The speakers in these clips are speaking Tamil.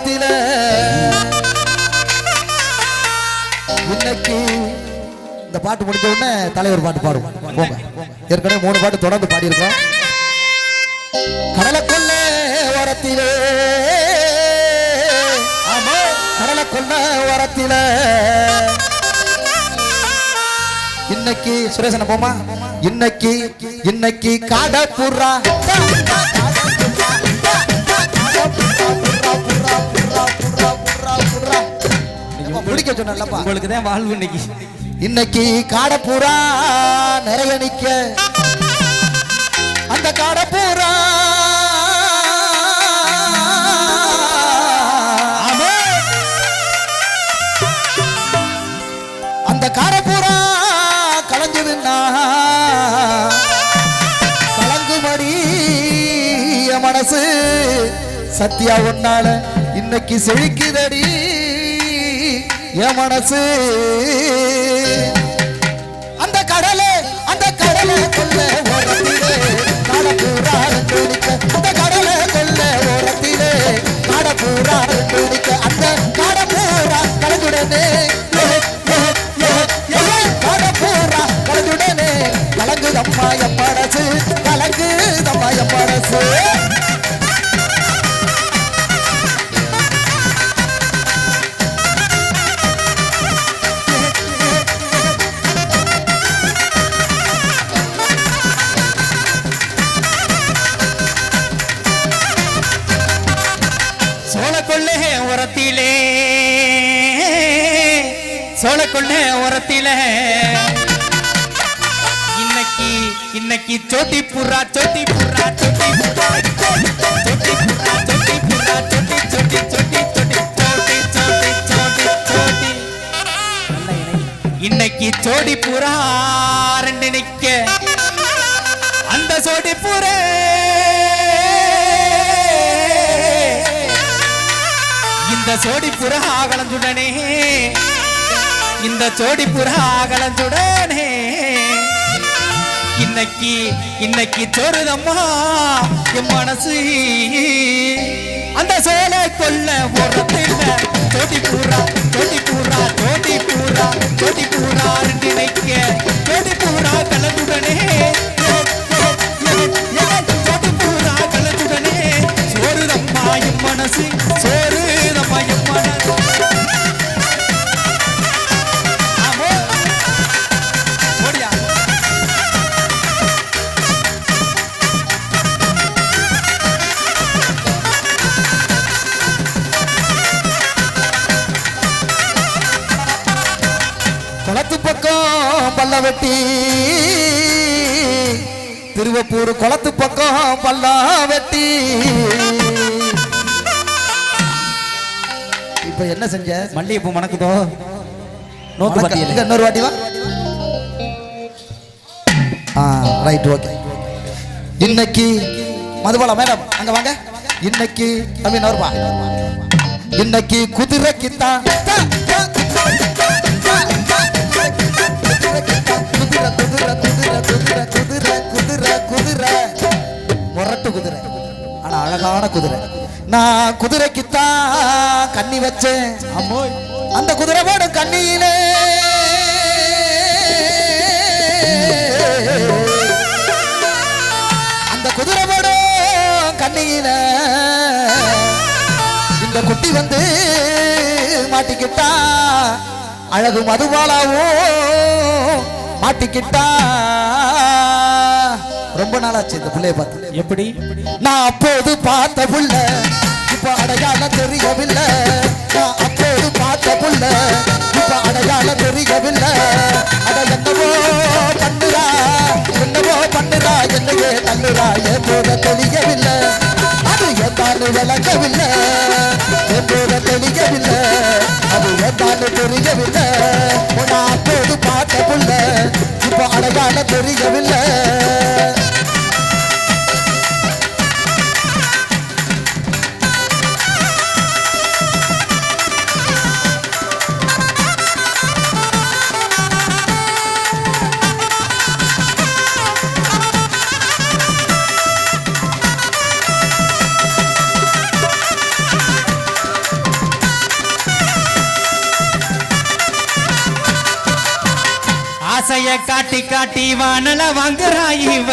ஓரத்தில இன்னைக்கு இந்த பாட்டு முடிஞ்ச உடனே தலைவர் பாட்டு பாடுவோம். போங்க, ஏற்கனவே 3 பாட்டு தொடர்ந்து பாடியிருக்கோம். கடலுக்குள்ள ஓரத்திலே, ஆமா கடலுக்குள்ள ஓரத்தில இன்னைக்கு சுரேசன போமா. இன்னைக்கு காடப்புறா முடிக்க சொன்னப்பா, உங்களுக்கு தான் வாழ்வு. இன்னைக்கு காடப்புறா நிறைய நிக்க, அந்த காடப்புறா அந்த காடப்புறா கலங்குதுன்னா கலங்குமடி மனசு சத்தியா ஒன்னால இன்னைக்கு செழிக்குதடி என் மனசு. அந்த கடலை கொல்ல ஓரத்திலே காடப்பூரா துடிக்க, அந்த கடலை கொல்ல ஓரத்திலே காடப்பூரா துடிக்க, அந்த காடப்பூரா கலந்துடனே காடப்பூரா கலந்துடனே கலங்குதம்மா என் மனசு, கலங்குதம்மா என் மனசு. சோழக்கொள்ள ஓரத்தில இன்னைக்கு சோட்டி புறா சோட்டி புறா சோட்டி புறா சோட்டி புறா சோட்டி புறா சோட்டி சோட்டி சோட்டி சோட்டி சோட்டி சோட்டி சோட்டி சோட்டி இன்னைக்கு சோடி புறா ரெண்டு நிக்க, அந்த சோடி புறா இந்த சோடி புறா கலந்துடனே, இந்த சோடி புறா கலந்துடனே இன்னைக்கு சோறுதம்மா என் மனசு. அந்த சோலை கொல்ல ஓரத்தில சோடி புறா சோடி புறா சோடி புறா சோடி புறா ரெண்டு நிக்க, சோடி புறா கலந்துடனே சோடி புறா கலந்துடனே சோறுதம்மா என் மனசு, சோறுதம்மா என் மனசு. குளத்து பக்கம் பல்லவெட்டி, திருவப்பூர் குளத்து பக்கம் பல்லாவெட்டி. இப்ப என்ன செஞ்ச? மல்லிகைப்பூ மணக்குதோ? நோக்கு பாட்டி இன்னொரு வாட்டி வா. Right, okay. இன்னைக்கு மதுபாலா மேடம் அங்க வாங்க. இன்னைக்கு தம்பி நோர்பா, இன்னைக்கு குதிரைக்குத்தான் முரட்டு குதிரை, ஆனா அழகான குதிரை. நான் குதிரைக்குத்தான் கண்ணி வச்சேன், அந்த குதிரை போடும் கண்ணியிலே அந்த குதிரை போடும் கண்ணியில இந்த குட்டி வந்து மாட்டிக்கிட்டா, அழகு மதுபாலாவும் மாட்டிக்கிட்டா. ரொம்ப நாளாச்சு இந்த பிள்ளைய பார்த்து. எப்படி? நான் அப்போது பார்த்த புள்ள இப்ப அடையாளம் தெரியவில்லை, நான் அப்போது பார்த்த புள்ள இப்ப அடையாளம் தெரியவில்லை. அட என்னவோ பண்ணுறா என்னையே தள்ளுறா, என் போத தெரியவில்லை, அது எந்தான்னு விளங்கவில்லை, என் போத தெரியவில்லை, அது எந்தான்னு தெரியவில்லை. நான் அப்போது பார்த்த புள்ள இப்ப அடையாளம் தெரியவில்லை. ஆசைய காட்டி காட்டி வானல வாங்குறாய் இவ.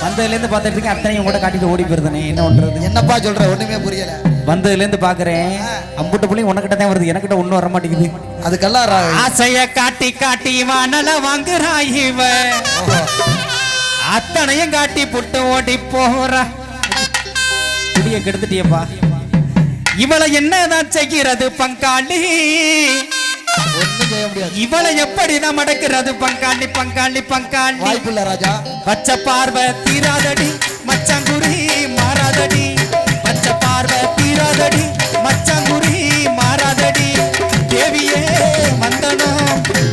வந்ததுல இருந்து பார்த்துட்டு இருக்கேன், அத்தனையும் கூட காட்டிட்டு ஓடி போயிருந்தனே, என்ன பண்றது? என்னப்பா சொல்ற? ஒண்ணுமே புரியல. வந்ததுல இருந்து பாக்குறேன், அம்புட்ட புள்ளி உனக்கிட்ட தான் வருது, எனக்கிட்ட ஒண்ணும் வர மாட்டேங்குது. அதுக்கெல்லாம் ஆசைய காட்டி காட்டி வானல வாங்குறாய் இவ. அத்தனையும் காட்டி புட்டு ஓடி போறா. குடிய கெடுத்துட்டியப்பா. இவளை என்னதான் செய்கிறது பங்காளி? ஒண்ணும் செய்ய முடியாது. இவளை எப்படிதான் மடக்கிறது பங்காளி? பங்காளி பங்காளி வாய்ப்பில்ல ராஜா. பச்சை பார்வை தீராதடி, மச்சாங்குரி மாறாதடி. பச்சை பார்வை தீராதடி, மச்சாங்குரி மாறாதடி. தேவியே வந்தனோ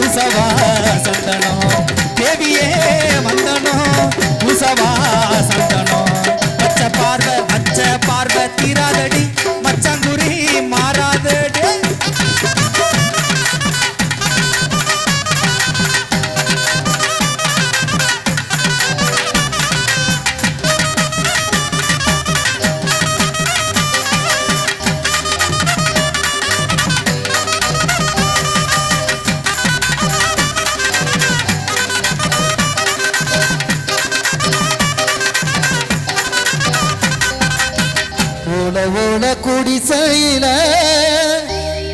உசவா சந்தனோ, தேவியே வந்தனோ உசவா சந்தனோ. பச்சை பார்வை தீராதடி, மச்சாங்குரி மாறாதடி. குடிசையில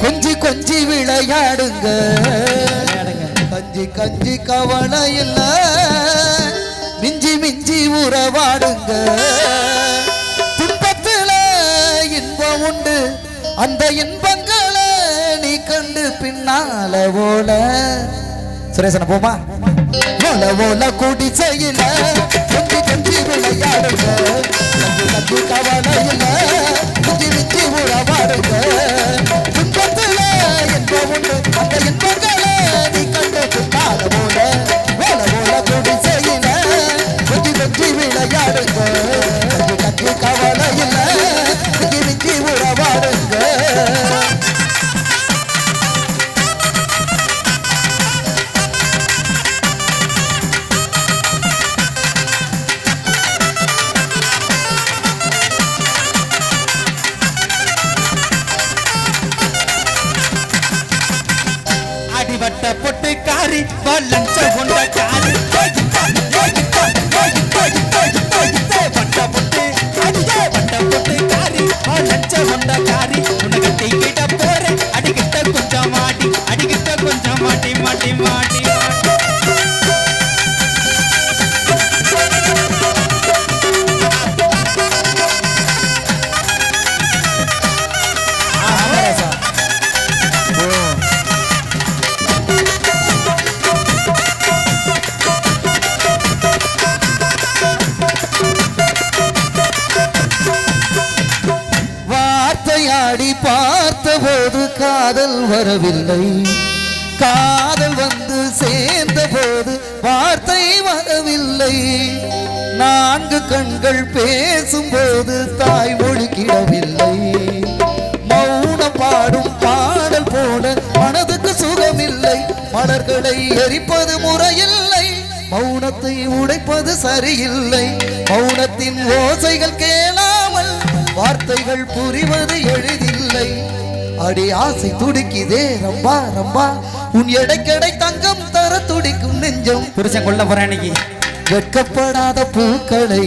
கொஞ்சி கொஞ்சி விளையாடுங்க, கஞ்சி கஞ்சி கவலை இல்ல, மிஞ்சி மிஞ்சி உறவாடுங்க. துன்பத்துல இன்பம் உண்டு, அந்த இன்பங்களை நீ கண்டு பின்னால ஓல. சுரேசன போமா. ஓல ஓல குடிசையில கொஞ்சி கொஞ்சி விளையாடுங்க, கஞ்சி கஞ்சி கவலை இல்ல, மிஞ்சி மிஞ்சி உறவாடுங்க. துன்பத்துல இன்பம் உண்டு, அந்த இன்பங்களை நீ கண்டு பின்னால ஓல. ஓல ஓல குடிசையில கொஞ்சி கொஞ்சி விளையாடுங்க, கஞ்சி கஞ்சி கவலை இல்ல, மிஞ்சி மிஞ்சி உறவாடுங்க. அடிவட்ட பொட்டுக்காரி வல்லஞ்ச கொண்ட காரி. வட்ட பொட்டுக்காரி வல்லஞ்ச கொண்ட காரி. உனக்கு தீக்கிட்ட போற அடிக்கிட்ட கொஞ்சம் மாட்டி, அடிக்கிட்ட கொஞ்சம் மாட்டி மாட்டி மாட்டி. வார்த்தையாடி பார்த்தபோது காதல் வரவில்லை, காதல் வந்து சேர்ந்த போது வார்த்தை வரவில்லை. நான்கு கண்கள் பேசும்போது தாய்மொழி கிடவில்லை. மௌனம் பாடும் பாடல் போல மனதுக்கு சுகமில்லை. மலர்களை எரிப்பது முறையில்லை, மௌனத்தை உடைப்பது சரியில்லை. மௌனத்தின் ஓசைகள் கேளாமல் வார்த்தைகள் புரிவது எளிதில்லை. அடி ஆசை துடிக்குதே ரம்பா ரம்பா, உன் எடைக்கடை தங்கம் தர துடிக்கும் நெஞ்சம். புருஷன் கொல்ல போறேன் இன்னைக்கு. வெட்கப்படாத பூக்களை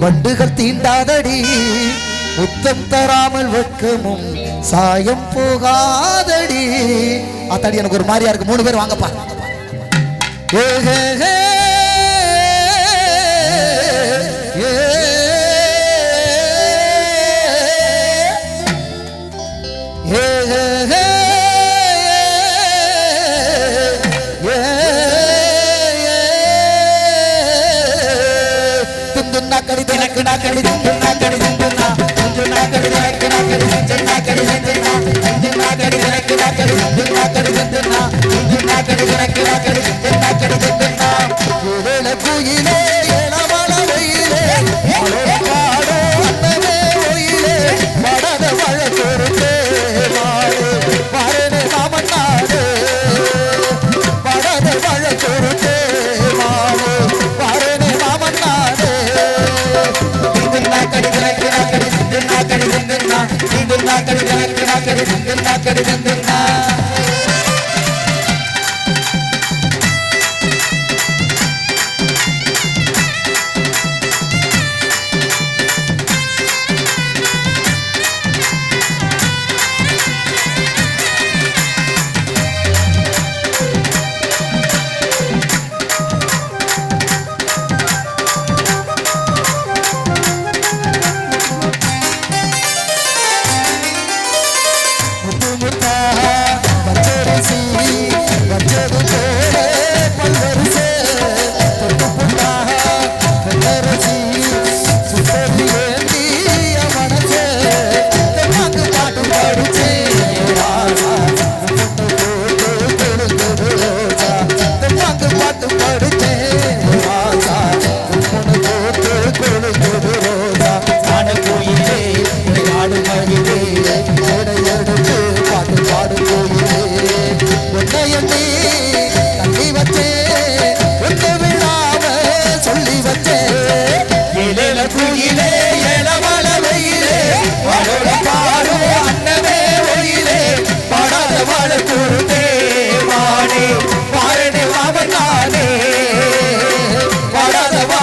வண்டுகள் தீண்டாதடி, முத்தம் தராமல் வெட்கமும் சாயம் போகாதடி. அத்தாடி எனக்கு ஒரு மாதிரியா இருக்கு. 3 பேர் வாங்கப்பா.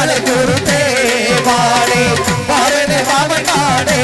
வாழை கூறுதே வாடே வாழனே மாமன் நாடே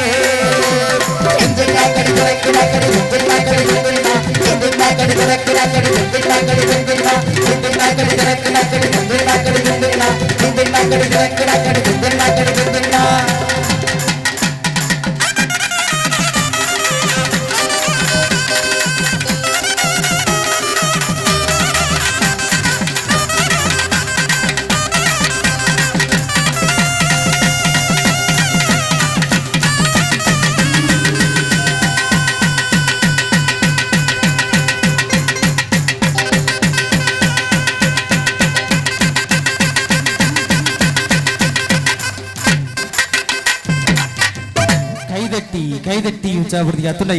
கைதட்டி உற்சாகப்படுத்தி அத்துணை